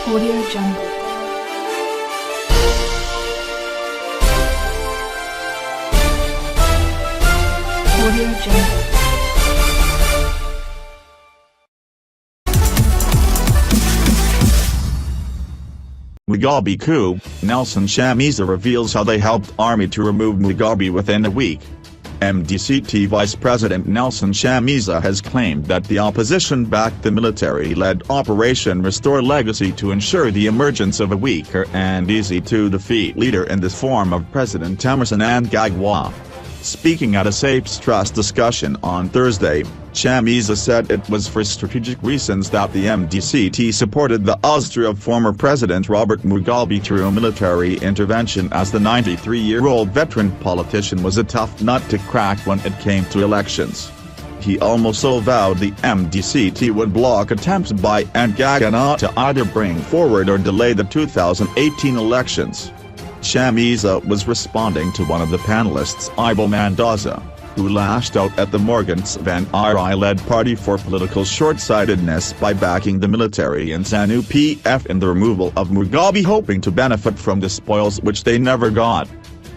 Audio Jungle. Audio Jungle. Mugabe coup, Nelson Chamisa reveals how they helped army to remove Mugabe within a week. MDCT Vice President Nelson Chamisa has claimed that the opposition backed the military-led Operation Restore Legacy to ensure the emergence of a weaker and easy-to-defeat leader in the form of President Emmerson Mnangagwa. Speaking at a SAPES Trust discussion on Thursday, Chamisa said it was for strategic reasons that the MDCT supported the ouster of former President Robert Mugabe through military intervention, as the 93-year-old veteran politician was a tough nut to crack when it came to elections. He also vowed the MDCT would block attempts by Mnangagwa to either bring forward or delay the 2018 elections. Chamisa was responding to one of the panelists, Ibo Mandaza, who lashed out at the Morgan Tsvangirai-led party for political short-sightedness by backing the military and ZANU-PF in the removal of Mugabe, hoping to benefit from the spoils which they never got.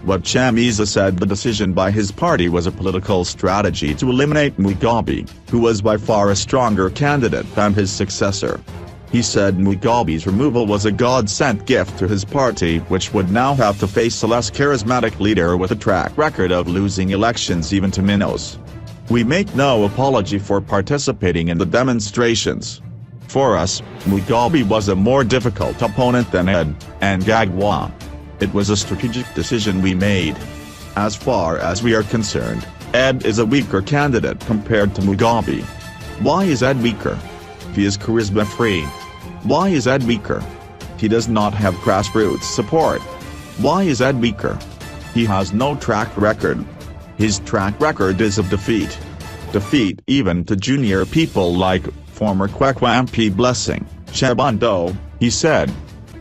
What Chamisa said the decision by his party was a political strategy to eliminate Mugabe, who was by far a stronger candidate than his successor. He said Mugabe's removal was a God-sent gift to his party, which would now have to face a less charismatic leader with a track record of losing elections even to minnows. "We make no apology for participating in the demonstrations. For us, Mugabe was a more difficult opponent than Mnangagwa. It was a strategic decision we made. As far as we are concerned, Ed is a weaker candidate compared to Mugabe." Why is Ed weaker? He is charisma-free. Why is Ed weaker? He does not have grassroots support. Why is Ed weaker? He has no track record. His track record is of defeat. Defeat even to junior people like former Kwekwe MP Blessing Chebando, he said.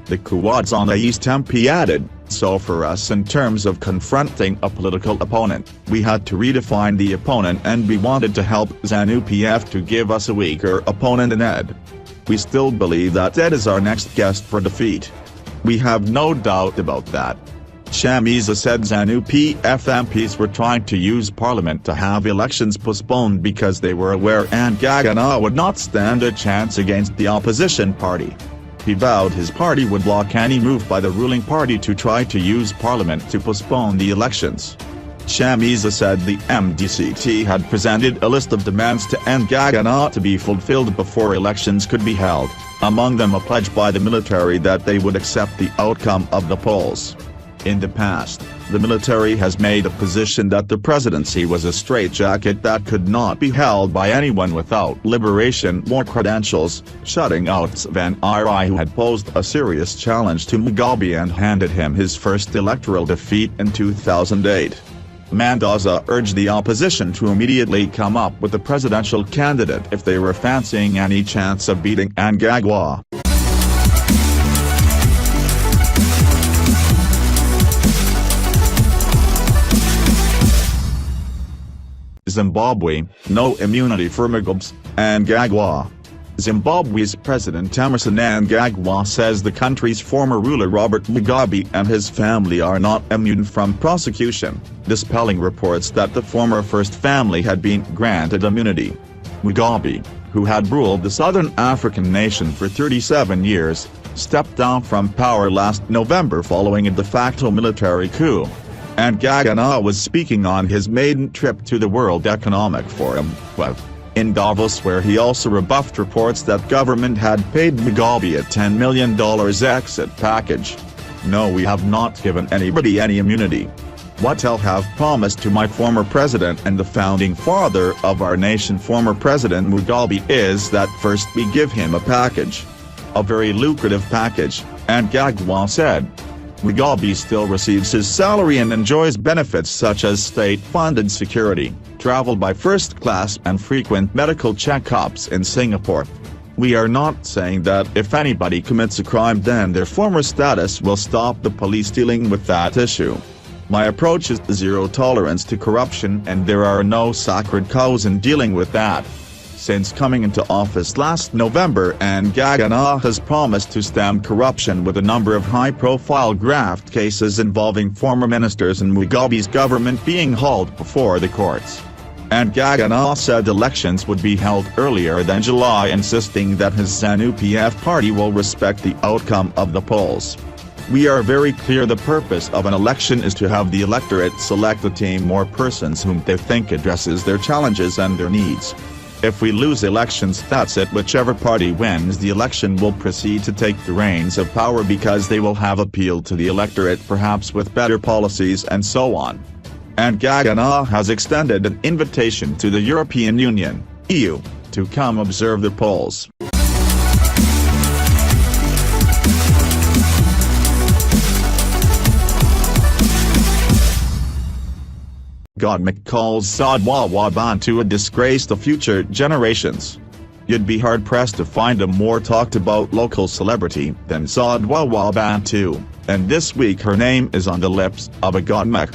The Quads on the East MP added, "So for us, in terms of confronting a political opponent, we had to redefine the opponent, and we wanted to help ZANU-PF to give us a weaker opponent in Ed. We still believe that Ed is our next guest for defeat. We have no doubt about that." Chamisa said ZANU-PF MPs were trying to use Parliament to have elections postponed because they were aware Mnangagwa would not stand a chance against the opposition party. He vowed his party would block any move by the ruling party to try to use Parliament to postpone the elections. Chamisa said the MDCT had presented a list of demands to Mnangagwa to be fulfilled before elections could be held, among them a pledge by the military that they would accept the outcome of the polls. In the past, the military has made a position that the presidency was a straitjacket that could not be held by anyone without liberation or credentials, shutting out Tsvangirai, who had posed a serious challenge to Mugabe and handed him his first electoral defeat in 2008. Mandaza urged the opposition to immediately come up with a presidential candidate if they were fancying any chance of beating Mnangagwa. Zimbabwe, no immunity for Mugabe, Mnangagwa. Zimbabwe's President Emmerson Mnangagwa says the country's former ruler Robert Mugabe and his family are not immune from prosecution, dispelling reports that the former First Family had been granted immunity. Mugabe, who had ruled the southern African nation for 37 years, stepped down from power last November following a de facto military coup. Mnangagwa was speaking on his maiden trip to the World Economic Forum, in Davos, where he also rebuffed reports that government had paid Mugabe a $10 million exit package. "No, we have not given anybody any immunity. What I have promised to my former president and the founding father of our nation, former President Mugabe, is that first we give him a package. A very lucrative package," Mnangagwa said. Mugabe still receives his salary and enjoys benefits such as state-funded security, travel by first class and frequent medical checkups in Singapore. "We are not saying that if anybody commits a crime then their former status will stop the police dealing with that issue. My approach is zero tolerance to corruption, and there are no sacred cows in dealing with that." Since coming into office last November, Mnangagwa has promised to stem corruption with a number of high-profile graft cases involving former ministers and Mugabe's government being hauled before the courts. Mnangagwa said elections would be held earlier than July, insisting that his ZANU-PF party will respect the outcome of the polls. "We are very clear the purpose of an election is to have the electorate select a team or persons whom they think addresses their challenges and their needs. If we lose elections, that's it. Whichever party wins the election will proceed to take the reins of power because they will have appealed to the electorate, perhaps with better policies and so on." Mnangagwa has extended an invitation to the European Union (EU) to come observe the polls. Godmick calls ZIMBABWE Bantu a disgrace to future generations. You'd be hard-pressed to find a more talked-about local celebrity than ZIMBABWE Bantu, and this week her name is on the lips of a Godmick.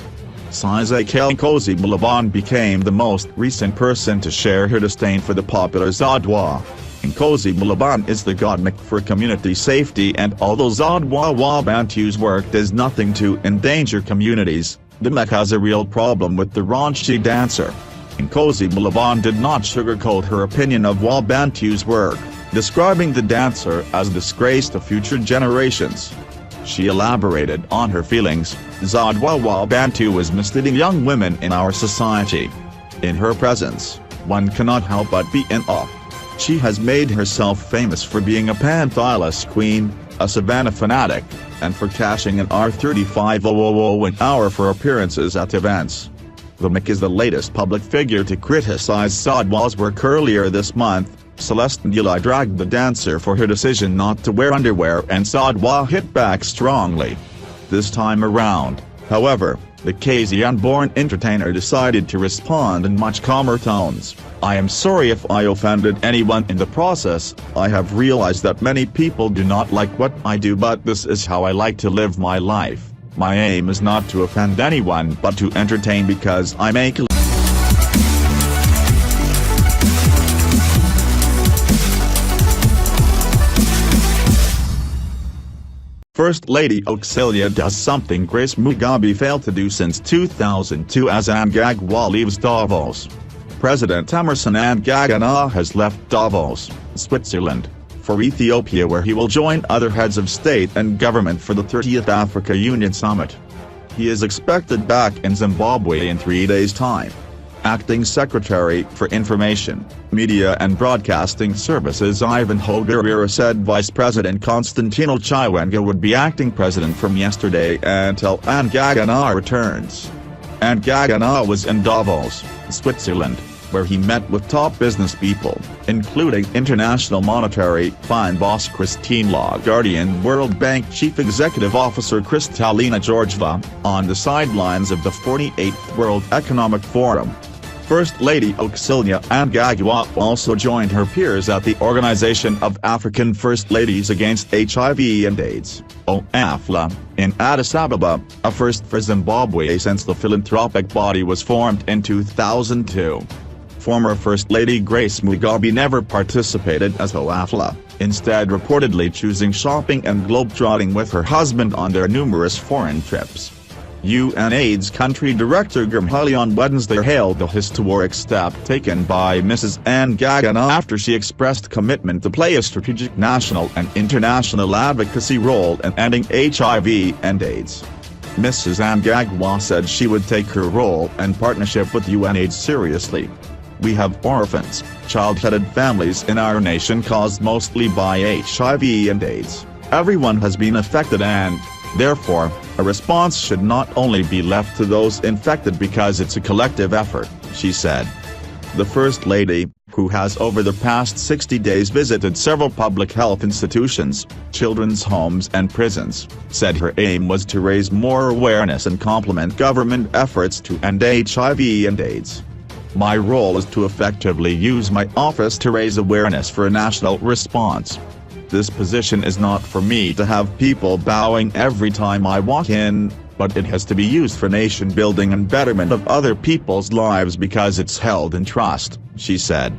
Nkosi Malabon became the most recent person to share her disdain for the popular ZIMBABWE. Nkosi Malabon is the Godmick for community safety, and although ZIMBABWE Bantu's work does nothing to endanger communities, the Mek has a real problem with the raunchy dancer. Nkosi Malabon did not sugarcoat her opinion of Bantu's work, describing the dancer as a disgrace to future generations. She elaborated on her feelings. "ZIMBABWE Bantu is misleading young women in our society. In her presence, one cannot help but be in awe. She has made herself famous for being a panthalus queen, a savannah fanatic, and for cashing an R35,000 an hour for appearances at events." The Mek is the latest public figure to criticize ZIMBABWE's work. Earlier this month, Celeste Ndila dragged the dancer for her decision not to wear underwear, and ZIMBABWE hit back strongly. This time around, however, the KZN-born entertainer decided to respond in much calmer tones. "I am sorry if I offended anyone in the process. I have realized that many people do not like what I do, but this is how I like to live my life. My aim is not to offend anyone but to entertain because I make a First Lady Auxilia does something Grace Mugabe failed to do since 2002 as Mnangagwa leaves Davos. President Emmerson Mnangagwa has left Davos, Switzerland, for Ethiopia, where he will join other heads of state and government for the 30th Africa Union Summit. He is expected back in Zimbabwe in 3 days' time. Acting Secretary for Information, Media and Broadcasting Services Ivan Hogarira said Vice President Constantino Chiwenga would be acting president from yesterday until Mnangagwa returns. Mnangagwa was in Davos, Switzerland, where he met with top business people, including International Monetary Fund boss Christine Lagarde and World Bank Chief Executive Officer Kristalina Georgieva, on the sidelines of the 48th World Economic Forum. First Lady Auxilia Mnangagwa also joined her peers at the Organization of African First Ladies Against HIV and AIDS, OAFLA, in Addis Ababa, a first for Zimbabwe since the philanthropic body was formed in 2002. Former First Lady Grace Mugabe never participated as OAFLA, instead reportedly choosing shopping and globetrotting with her husband on their numerous foreign trips. UNAIDS Country Director Gurmhali on Wednesday hailed the historic step taken by Mrs. Mnangagwa after she expressed commitment to play a strategic national and international advocacy role in ending HIV and AIDS. Mrs. Mnangagwa said she would take her role and partnership with UNAIDS seriously. "We have orphans, child-headed families in our nation caused mostly by HIV and AIDS. Everyone has been affected and, therefore, a response should not only be left to those infected because it's a collective effort," she said. The First Lady, who has over the past 60 days visited several public health institutions, children's homes and prisons, said her aim was to raise more awareness and complement government efforts to end HIV and AIDS. "My role is to effectively use my office to raise awareness for a national response. This position is not for me to have people bowing every time I walk in, but it has to be used for nation building and betterment of other people's lives because it's held in trust," she said.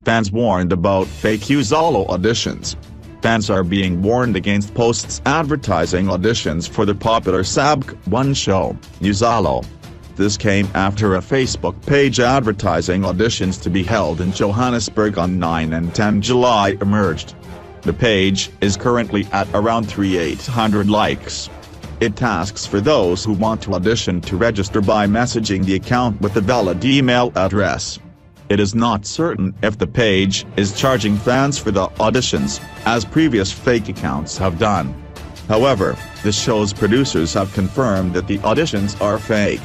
Fans warned about fake Uzalo auditions. Fans are being warned against posts advertising auditions for the popular ZIMBABWE show, Uzalo. This came after a Facebook page advertising auditions to be held in Johannesburg on 9 and 10 July emerged. The page is currently at around 3,800 likes. It asks for those who want to audition to register by messaging the account with a valid email address. It is not certain if the page is charging fans for the auditions, as previous fake accounts have done. However, the show's producers have confirmed that the auditions are fake.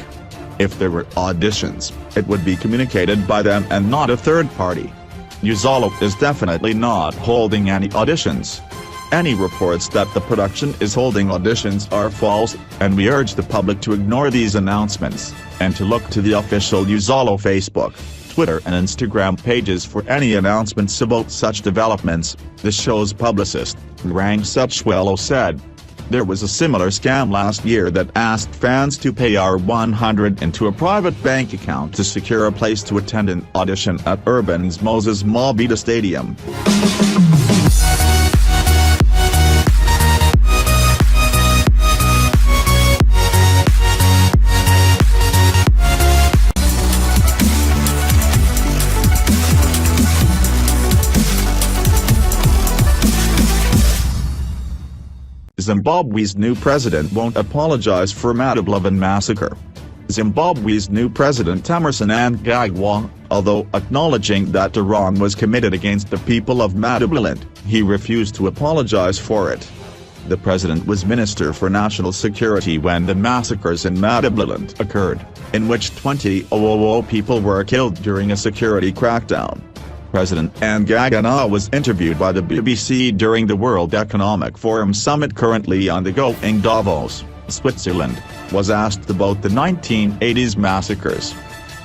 If there were auditions, it would be communicated by them and not a third party. Uzalo is definitely not holding any auditions. Any reports that the production is holding auditions are false, and we urge the public to ignore these announcements, and to look to the official Uzalo Facebook, Twitter and Instagram pages for any announcements about such developments, the show's publicist, Rang Suchwelo said. There was a similar scam last year that asked fans to pay R100 into a private bank account to secure a place to attend an audition at Urban's Moses Mabhida Stadium. Zimbabwe's new president won't apologize for ZIMBABWE massacre. Zimbabwe's new president Emmerson Mnangagwa, although acknowledging that the wrong was committed against the people of ZIMBABWE, he refused to apologize for it. The president was Minister for National Security when the massacres in ZIMBABWE occurred, in which 20,000 people were killed during a security crackdown. President Mnangagwa was interviewed by the BBC during the World Economic Forum summit currently on the go in Davos, Switzerland, was asked about the 1980s massacres.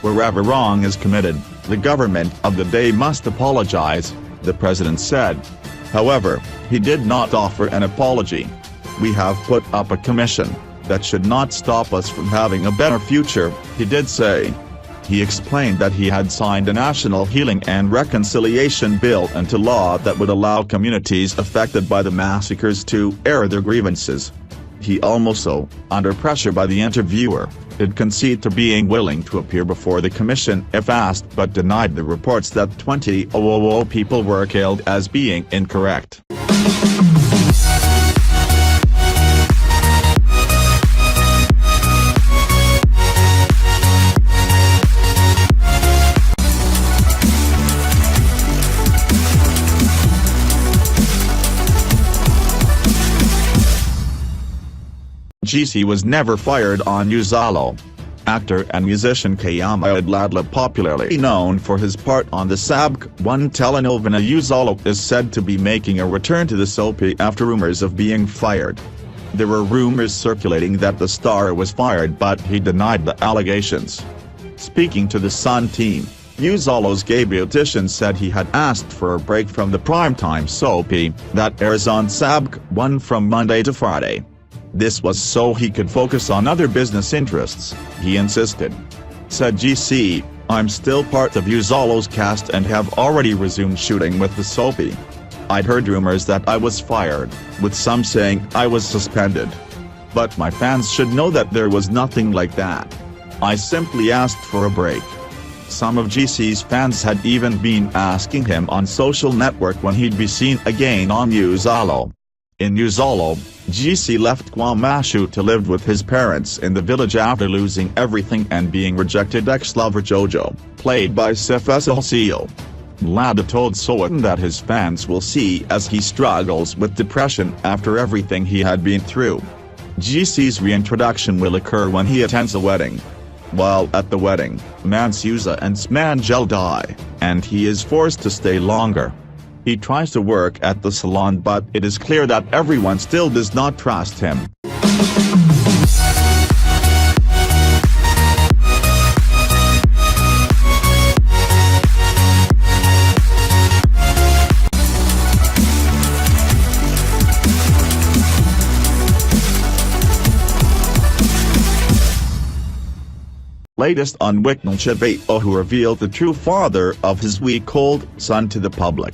Wherever wrong is committed, the government of the day must apologize, the president said. However, he did not offer an apology. We have put up a commission. That should not stop us from having a better future, he did say. He explained that he had signed a National Healing and Reconciliation Bill into law that would allow communities affected by the massacres to air their grievances. He also, under pressure by the interviewer, did concede to being willing to appear before the commission if asked but denied the reports that 20,000 people were killed as being incorrect. GC was never fired on Uzalo. Actor and musician Kayama Adladla, popularly known for his part on the ZIMBABWE telenovela Uzalo, is said to be making a return to the soap after rumors of being fired. There were rumors circulating that the star was fired, but he denied the allegations. Speaking to the Sun team, Uzalo's gay beautician said he had asked for a break from the primetime soap that airs on ZIMBABWE from Monday to Friday. This was so he could focus on other business interests, he insisted. Said GC, "I'm still part of Uzalo's cast and have already resumed shooting with the soapy. I'd heard rumors that I was fired, with some saying I was suspended. But my fans should know that there was nothing like that. I simply asked for a break." Some of GC's fans had even been asking him on social network when he'd be seen again on Uzalo. In Uzalo, GC left KwaMashu to live with his parents in the village after losing everything and being rejected. Ex-lover Jojo, played by Sefesilcio Lada, told Sowetan that his fans will see as he struggles with depression after everything he had been through. GC's reintroduction will occur when he attends a wedding. While at the wedding, Mansuza and Smangel die, and he is forced to stay longer. He tries to work at the salon, but it is clear that everyone still does not trust him. latest on ZIMBABWE, who revealed the true father of his week-old son to the public.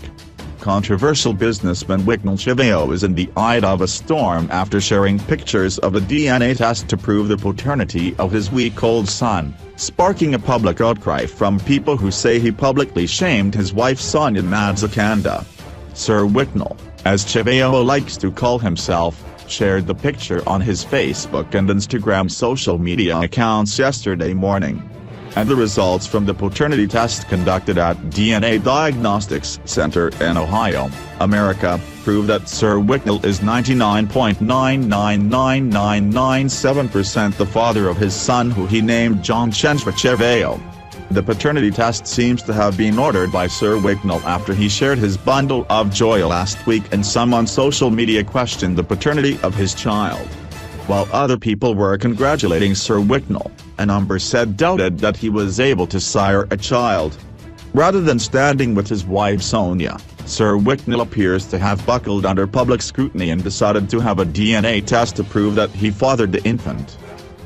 Controversial businessman ZIMBABWE is in the eye of a storm after sharing pictures of a DNA test to prove the paternity of his week-old son, sparking a public outcry from people who say he publicly shamed his wife Sonia Mazzacanda. Sir Wicknell, as ZIMBABWE likes to call himself, shared the picture on his Facebook and Instagram social media accounts yesterday morning. And the results from the paternity test conducted at DNA Diagnostics Center in Ohio, America, prove that Sir Wicknell is 99.99997% the father of his son, who he named John ZIMBABWE. The paternity test seems to have been ordered by Sir Wicknell after he shared his bundle of joy last week, and some on social media questioned the paternity of his child. While other people were congratulating Sir Wicknell, a number said doubted that he was able to sire a child. Rather than standing with his wife Sonia, Sir Wicknell appears to have buckled under public scrutiny and decided to have a DNA test to prove that he fathered the infant.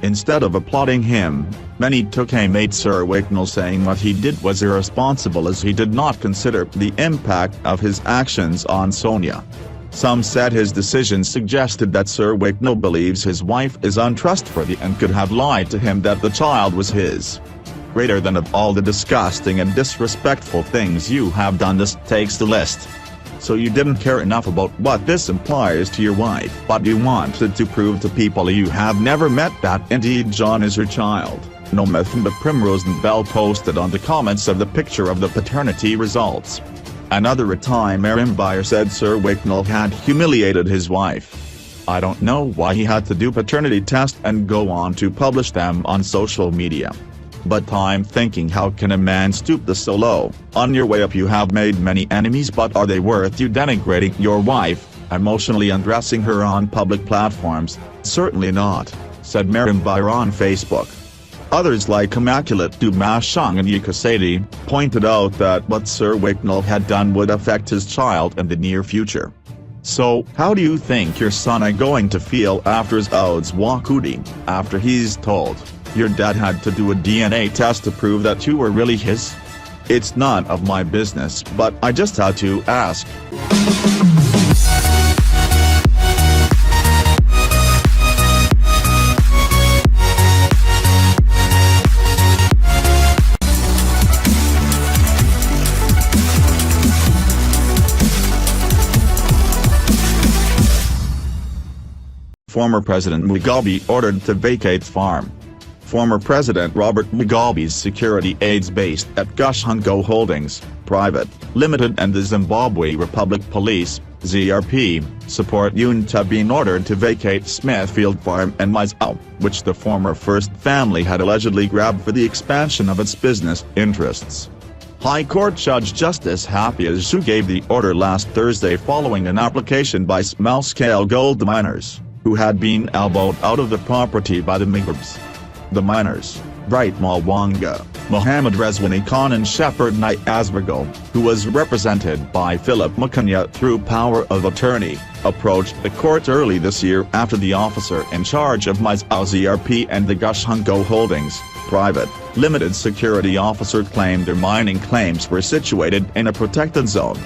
Instead of applauding him, many took aim at Sir Wicknell, saying what he did was irresponsible as he did not consider the impact of his actions on Sonia. Some said his decision suggested that Sir Wicknell believes his wife is untrustworthy and could have lied to him that the child was his. Greater than of all the disgusting and disrespectful things you have done, this takes the list. So you didn't care enough about what this implies to your wife, but you wanted to prove to people you have never met that indeed John is your child. Nothing but Primrose and Bell posted on the comments of the picture of the paternity results. Another time buyer said Sir Wicknell had humiliated his wife. I don't know why he had to do paternity tests and go on to publish them on social media. But I'm thinking, how can a man stoop this so low? On your way up you have made many enemies, but are they worth you denigrating your wife, emotionally undressing her on public platforms? Certainly not, said buyer on Facebook. Others like Immaculate Dumashang and Yikasadi pointed out that what Sir Wicknell had done would affect his child in the near future. So, how do you think your son is going to feel after his odds Wakudi, after he's told, your dad had to do a DNA test to prove that you were really his? It's none of my business, but I just had to ask. Former President Mugabe ordered to vacate farm. Former President Robert Mugabe's security aides based at Gashungo Holdings, Private, Limited and the Zimbabwe Republic Police, ZRP, support unit have been ordered to vacate Smithfield Farm in Mazau, which the former First family had allegedly grabbed for the expansion of its business interests. High Court Judge Justice Happy Azu gave the order last Thursday following an application by small-scale gold miners, who had been elbowed out of the property by the Migabs. The miners, Bright Mwanga, Mohammed Rezwani Khan and Shepherd Nyasvago, who was represented by Philip Makanya through power of attorney, approached the court early this year after the officer in charge of Mazau ZRP and the Gashungo Holdings, Private, Limited security officer claimed their mining claims were situated in a protected zone.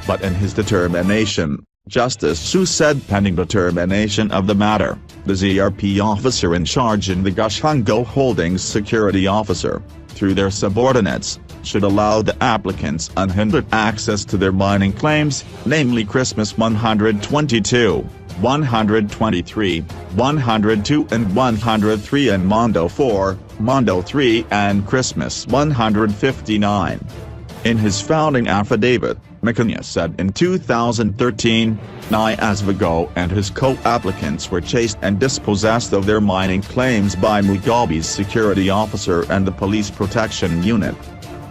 But in his determination, Justice Su said pending determination of the matter, the ZRP officer in charge and the Gashungo Holdings security officer, through their subordinates, should allow the applicants unhindered access to their mining claims, namely Christmas 122, 123, 102 and 103 and Mondo 4, Mondo 3 and Christmas 159. In his founding affidavit, Makanya said in 2013, Nyasvago and his co-applicants were chased and dispossessed of their mining claims by Mugabe's security officer and the police protection unit.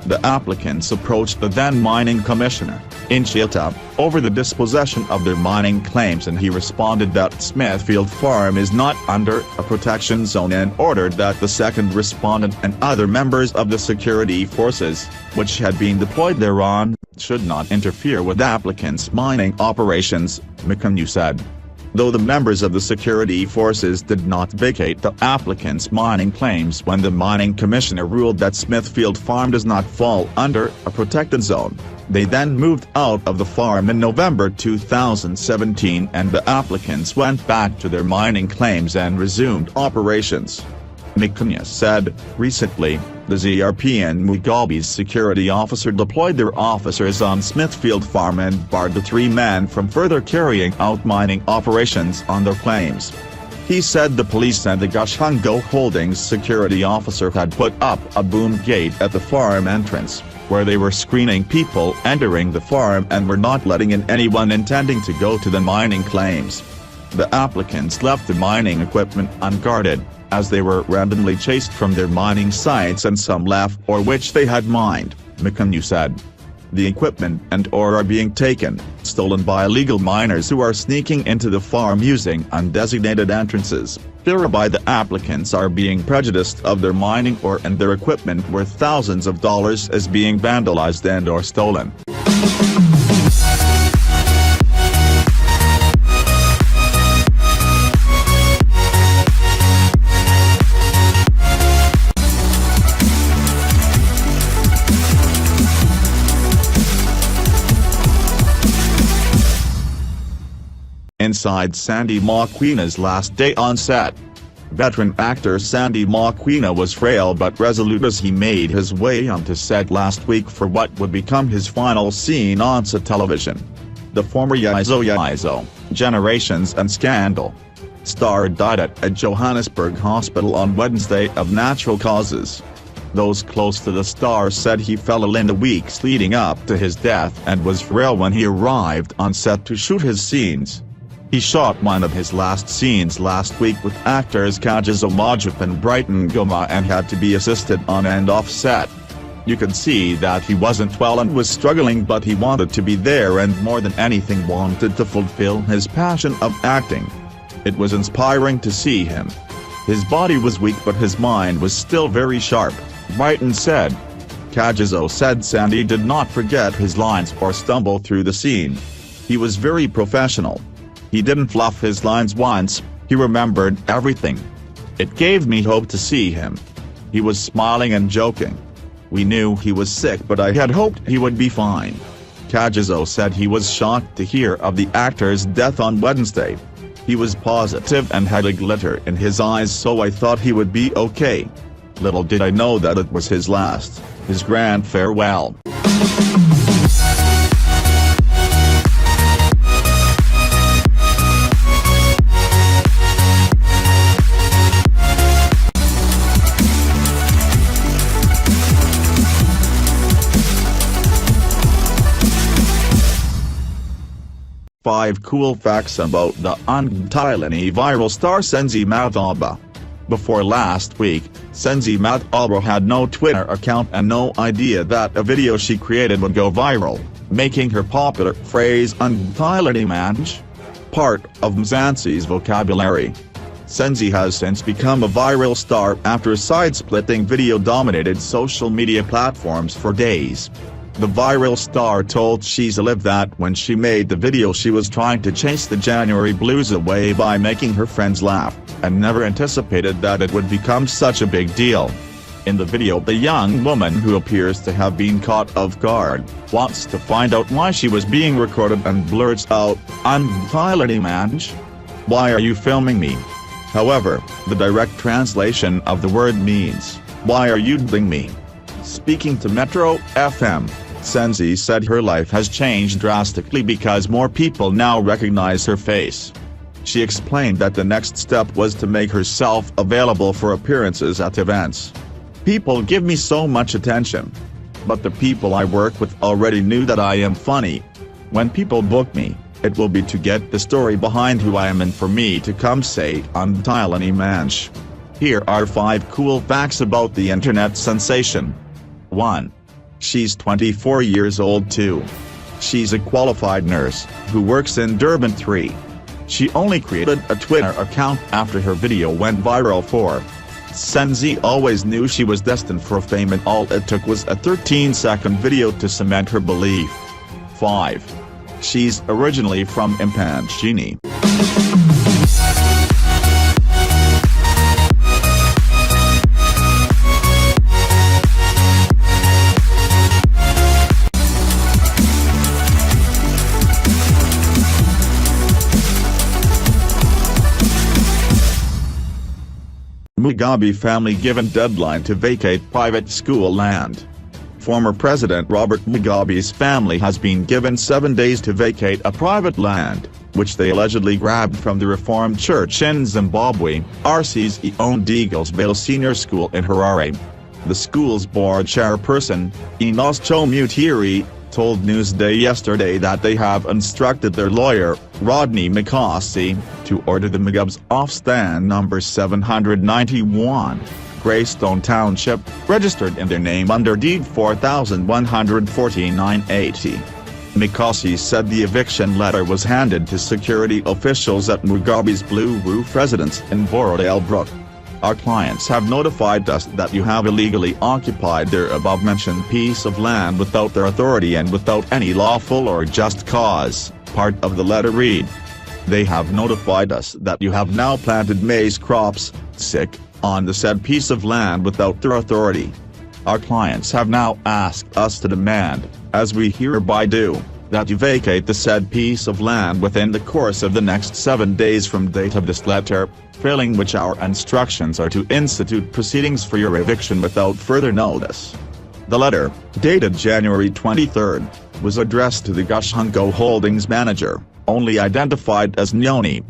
The applicants approached the then mining commissioner, Inchiata, over the dispossession of their mining claims, and he responded that Smithfield Farm is not under a protection zone and ordered that the second respondent and other members of the security forces, which had been deployed thereon, should not interfere with applicants' mining operations, Makanya said. though the members of the security forces did not vacate the applicant's mining claims when the mining commissioner ruled that Smithfield Farm does not fall under a protected zone. They then moved out of the farm in November 2017 and the applicants went back to their mining claims and resumed operations. McInnes said, recently, the ZRP and Mugabe's security officer deployed their officers on Smithfield Farm and barred the three men from further carrying out mining operations on their claims. He said the police and the Gashungo Holdings security officer had put up a boom gate at the farm entrance, where they were screening people entering the farm and were not letting in anyone intending to go to the mining claims. The applicants left the mining equipment unguarded, as they were randomly chased from their mining sites and some left or which they had mined, McInnes said. The equipment and ore are being taken, stolen by illegal miners who are sneaking into the farm using undesignated entrances. Thereby the applicants are being prejudiced of their mining ore and their equipment worth thousands of dollars is being vandalized and or stolen. Inside Sandy Makwina's last day on set. Veteran actor Sandy Makwina was frail but resolute as he made his way onto set last week for what would become his final scene on set television. The former Yizo, Generations and Scandal star died at a Johannesburg hospital on Wednesday of natural causes. Those close to the star said he fell ill in the weeks leading up to his death and was frail when he arrived on set to shoot his scenes. He shot one of his last scenes last week with actors Kagiso Modupe and Brighton Goma and had to be assisted on and off set. You could see that he wasn't well and was struggling, but he wanted to be there and more than anything wanted to fulfill his passion of acting. It was inspiring to see him. His body was weak but his mind was still very sharp, Brighton said. Kagiso said Sandy did not forget his lines or stumble through the scene. He was very professional. He didn't fluff his lines once, he remembered everything. It gave me hope to see him. He was smiling and joking. We knew he was sick but I had hoped he would be fine. Kagiso said he was shocked to hear of the actor's death on Wednesday. He was positive and had a glitter in his eyes, so I thought he would be okay. Little did I know that it was his last, his grand farewell. Five cool facts about the Thailand viral star Senzi Mataba. Before last week, Senzi Mataba had no Twitter account and no idea that a video she created would go viral, making her popular phrase Thailand manj part of Mzansi's vocabulary. Senzi has since become a viral star after a side-splitting video dominated social media platforms for days. The viral star told She's Alive that when she made the video she was trying to chase the January blues away by making her friends laugh, and never anticipated that it would become such a big deal. In the video, the young woman, who appears to have been caught off guard, wants to find out why she was being recorded and blurts out, Thailand manj? Why are you filming me? However, the direct translation of the word means, why are you doing me? Speaking to Metro FM, Senzi said her life has changed drastically because more people now recognize her face. She explained that the next step was to make herself available for appearances at events. People give me so much attention. But the people I work with already knew that I am funny. When people book me, it will be to get the story behind who I am and for me to come say I'm Thailand manj. Here are 5 cool facts about the internet sensation. 1. She's 24 years old too. She's a qualified nurse, who works in Durban 3. She only created a Twitter account after her video went viral for. Senzi always knew she was destined for fame and all it took was a 13-second video to cement her belief. 5. She's originally from Impangeni. Mugabe family given deadline to vacate private school land. Former President Robert Mugabe's family has been given 7 days to vacate a private land, which they allegedly grabbed from the Reformed Church in Zimbabwe, RC's-owned Eaglesville Senior School in Harare. The school's board chairperson, Inoscho Mutiri, told Newsday yesterday that they have instructed their lawyer, Rodney McCaughey, to order the Mugabes off stand number 791, Greystone Township, registered in their name under deed 414980. McCaughey said the eviction letter was handed to security officials at Mugabe's Blue Roof residence in Borodale Brook. Our clients have notified us that you have illegally occupied their above-mentioned piece of land without their authority and without any lawful or just cause, part of the letter read. They have notified us that you have now planted maize crops, on the said piece of land without their authority. Our clients have now asked us to demand, as we hereby do, that you vacate the said piece of land within the course of the next 7 days from date of this letter, failing which our instructions are to institute proceedings for your eviction without further notice. The letter, dated January 23, was addressed to the Gushungo Holdings manager, only identified as Nyoni.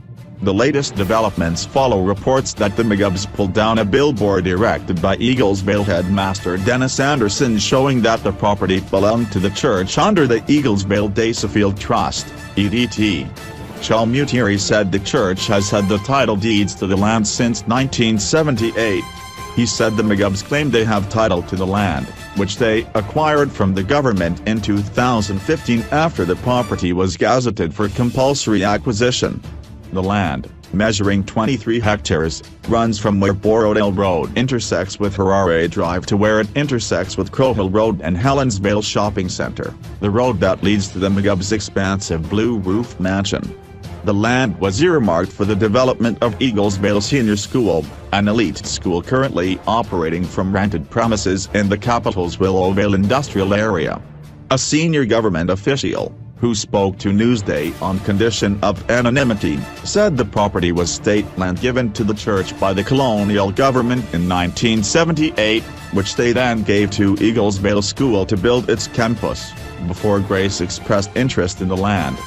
The latest developments follow reports that the Mugabes pulled down a billboard erected by Eaglesville headmaster Dennis Anderson showing that the property belonged to the church under the Eaglesville Dacefield Trust, EDT. Mutiri said the church has had the title deeds to the land since 1978. He said the Mugabes claimed they have title to the land, which they acquired from the government in 2015 after the property was gazetted for compulsory acquisition. The land, measuring 23 hectares, runs from where Borodale Road intersects with Harare Drive to where it intersects with Crowhill Road and Helensvale Shopping Center, the road that leads to the Mugabes' expansive Blue Roof mansion. The land was earmarked for the development of Eaglesville Senior School, an elite school currently operating from rented premises in the capital's Willowvale industrial area. A senior government official, who spoke to Newsday on condition of anonymity, said the property was state land given to the church by the colonial government in 1978, which they then gave to Eaglesville School to build its campus, before Grace expressed interest in the land.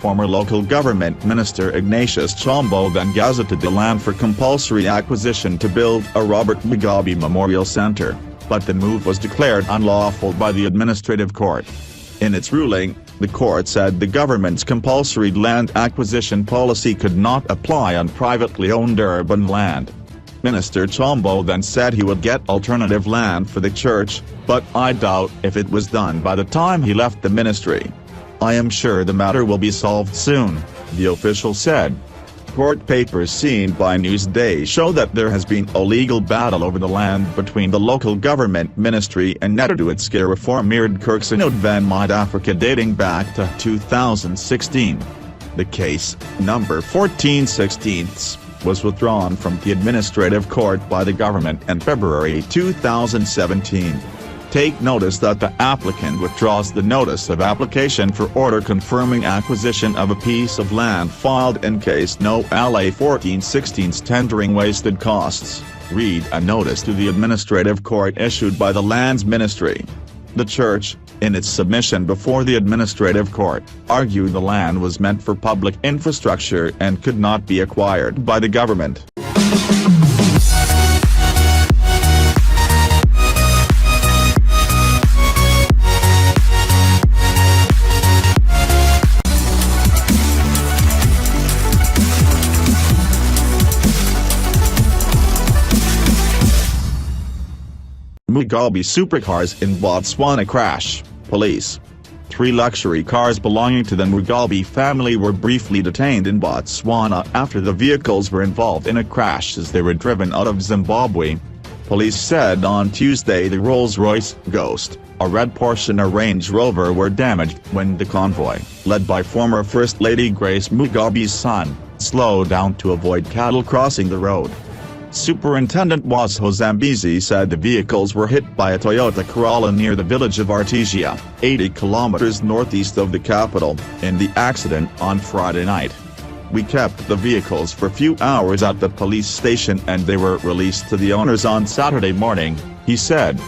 Former local government minister Ignatius Chombo then gazetted the land for compulsory acquisition to build a Robert Mugabe Memorial Center, but the move was declared unlawful by the administrative court. In its ruling, the court said the government's compulsory land acquisition policy could not apply on privately owned urban land. Minister Chombo then said he would get alternative land for the church, but I doubt if it was done by the time he left the ministry. I am sure the matter will be solved soon, the official said. Court papers seen by Newsday show that there has been a legal battle over the land between the local government ministry and Nederduitske Reformeerd Kerkgenoot van Zuid-Afrika dating back to 2016. The case, number 1416, was withdrawn from the administrative court by the government in February 2017. Take notice that the applicant withdraws the notice of application for order confirming acquisition of a piece of land filed in case no LA 1416's tendering wasted costs. Read a notice to the administrative court issued by the lands ministry. The church, in its submission before the administrative court, argued the land was meant for public infrastructure and could not be acquired by the government. Mugabe supercars in Botswana crash, police. 3 luxury cars belonging to the Mugabe family were briefly detained in Botswana after the vehicles were involved in a crash as they were driven out of Zimbabwe. Police said on Tuesday the Rolls-Royce Ghost, a red Porsche and a Range Rover were damaged when the convoy, led by former First Lady Grace Mugabe's son, slowed down to avoid cattle crossing the road. Superintendent Wazo Zambezi said the vehicles were hit by a Toyota Corolla near the village of Artesia, 80 kilometers northeast of the capital, in the accident on Friday night. "We kept the vehicles for a few hours at the police station and they were released to the owners on Saturday morning," he said.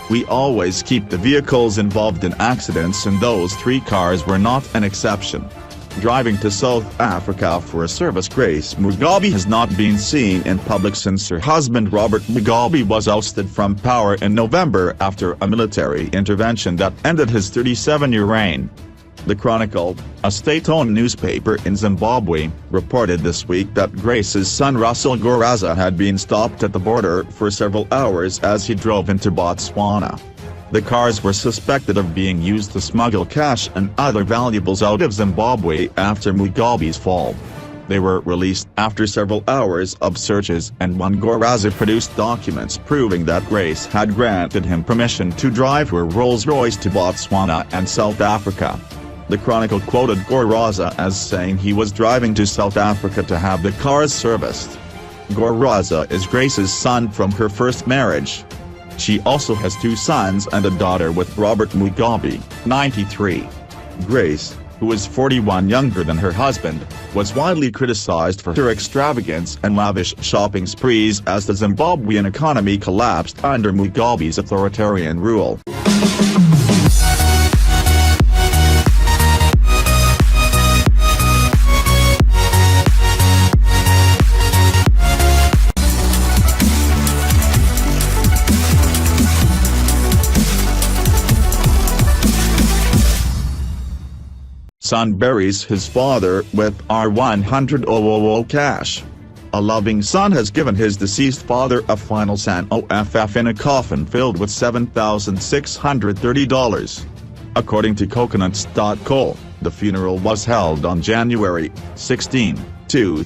"We always keep the vehicles involved in accidents and those 3 cars were not an exception." Driving to South Africa for a service, Grace Mugabe has not been seen in public since her husband Robert Mugabe was ousted from power in November after a military intervention that ended his 37-year reign. The Chronicle, a state-owned newspaper in Zimbabwe, reported this week that Grace's son Russell Goraza had been stopped at the border for several hours as he drove into Botswana. The cars were suspected of being used to smuggle cash and other valuables out of Zimbabwe after Mugabe's fall. They were released after several hours of searches, and one Goraza produced documents proving that Grace had granted him permission to drive her Rolls-Royce to Botswana and South Africa. The Chronicle quoted Goraza as saying he was driving to South Africa to have the cars serviced. Goraza is Grace's son from her first marriage. She also has 2 sons and a daughter with Robert Mugabe, 93. Grace, who is 41 younger than her husband, was widely criticized for her extravagance and lavish shopping sprees as the Zimbabwean economy collapsed under Mugabe's authoritarian rule. Son buries his father with R100,000 cash. A loving son has given his deceased father a final send-off in a coffin filled with $7,630. According to coconuts.co, the funeral was held on January 16, 2000.